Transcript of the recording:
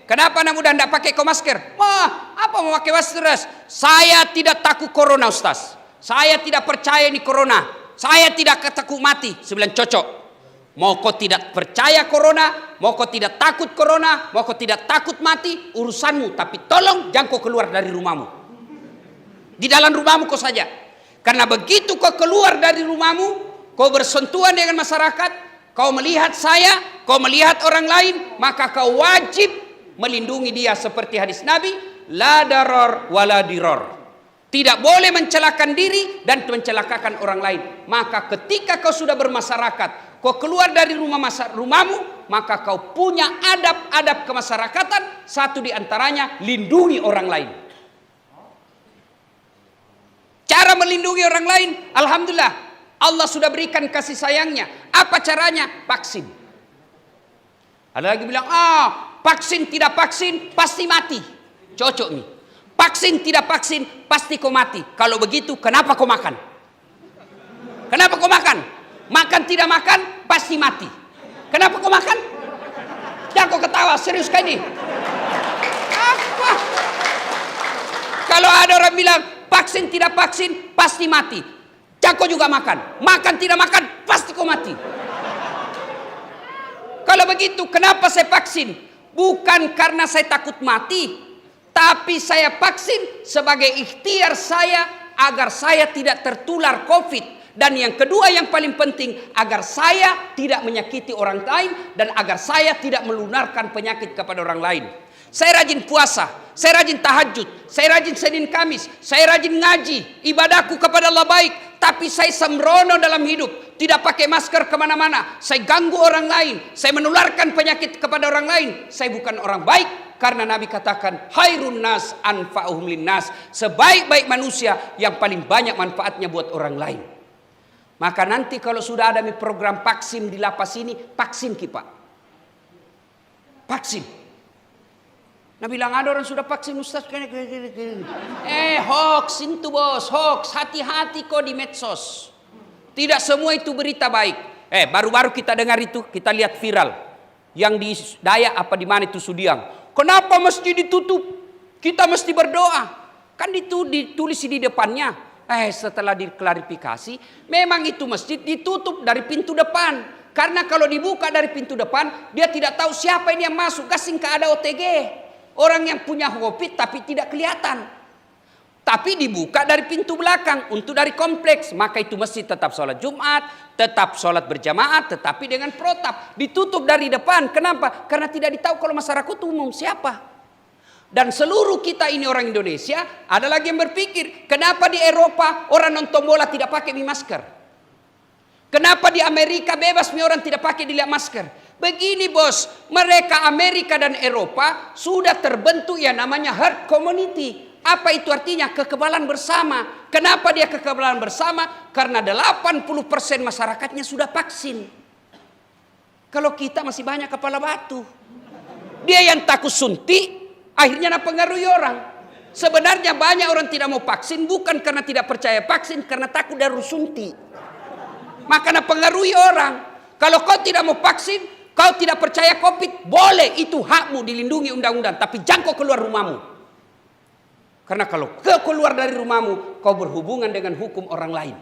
kenapa anak muda tidak pakai masker? Wah, apa mau pakai masker? Saya tidak takut corona, Ustaz. Saya tidak percaya ini corona. Saya tidak takut mati. Saya bilang cocok. Mau kau tidak percaya corona, mau kau tidak takut corona, mau kau tidak takut mati, urusanmu. Tapi tolong jangan kau keluar dari rumahmu. Di dalam rumahmu kau saja. Karena begitu kau keluar dari rumahmu, kau bersentuhan dengan masyarakat, kau melihat saya, kau melihat orang lain, maka kau wajib melindungi dia seperti hadis Nabi, la darar wala diror. Tidak boleh mencelakakan diri dan mencelakakan orang lain. Maka ketika kau sudah bermasyarakat, kau keluar dari rumahmu, maka kau punya adab-adab kemasyarakatan. Satu di antaranya, lindungi orang lain. Cara melindungi orang lain, alhamdulillah, Allah sudah berikan kasih sayangnya. Apa caranya? Vaksin. Ada lagi bilang, vaksin tidak vaksin pasti mati. Cocok nih. Vaksin tidak vaksin pasti kau mati. Kalau begitu kenapa kau makan? Kenapa kau makan? Makan tidak makan pasti mati. Kenapa kau makan? Jangan kau ketawa, serius kan ini? Apa? Kalau ada orang bilang vaksin tidak vaksin pasti mati, jangan kau juga makan. Makan tidak makan pasti kau mati. Kalau begitu kenapa saya vaksin? Bukan karena saya takut mati, tapi saya vaksin sebagai ikhtiar saya agar saya tidak tertular COVID. Dan yang kedua yang paling penting, agar saya tidak menyakiti orang lain dan agar saya tidak melunarkan penyakit kepada orang lain. Saya rajin puasa, saya rajin tahajud, saya rajin Senin Kamis, saya rajin ngaji, ibadahku kepada Allah baik. Tapi saya sembrono dalam hidup, tidak pakai masker kemana-mana. Saya ganggu orang lain, saya menularkan penyakit kepada orang lain. Saya bukan orang baik. Karena Nabi katakan, khairun nas anfa'uhum linnas. Sebaik-baik manusia yang paling banyak manfaatnya buat orang lain. Maka nanti kalau sudah ada program vaksin di lapas ini, vaksin kita. Vaksin. Nah bilang ada orang sudah vaksin Ustaz. Hoax itu bos, hoax. Hati-hati kok di medsos. Tidak semua itu berita baik. Baru-baru kita dengar itu, kita lihat viral. Yang di Dayak apa di mana itu Sudiang. Kenapa mesti ditutup? Kita mesti berdoa. Kan itu ditulis di depannya. Setelah diklarifikasi, memang itu masjid ditutup dari pintu depan. Karena kalau dibuka dari pintu depan, dia tidak tahu siapa ini yang masuk. Gasing ke ada OTG. Orang yang punya COVID tapi tidak kelihatan. Tapi dibuka dari pintu belakang untuk dari kompleks. Maka itu masjid tetap sholat Jumat, tetap sholat berjamaah, tetapi dengan protap. Ditutup dari depan. Kenapa? Karena tidak ditahu kalau masyarakat umum siapa. Dan seluruh kita ini orang Indonesia, ada lagi yang berpikir, kenapa di Eropa orang nonton bola tidak pakai masker? Kenapa di Amerika bebas orang tidak pakai masker? Begini bos, mereka Amerika dan Eropa sudah terbentuk yang namanya herd community. Apa itu artinya? Kekebalan bersama. Kenapa dia kekebalan bersama? Karena 80% masyarakatnya sudah vaksin. Kalau kita masih banyak kepala batu. Dia yang takut suntik, akhirnya mempengaruhi orang. Sebenarnya banyak orang tidak mau vaksin bukan karena tidak percaya vaksin, karena takut dari suntik. Maka mempengaruhi orang. Kalau kau tidak mau vaksin, kau tidak percaya COVID, boleh, itu hakmu, dilindungi undang-undang. Tapi jangan kau keluar rumahmu. Karena kalau kau keluar dari rumahmu, kau berhubungan dengan hukum orang lain.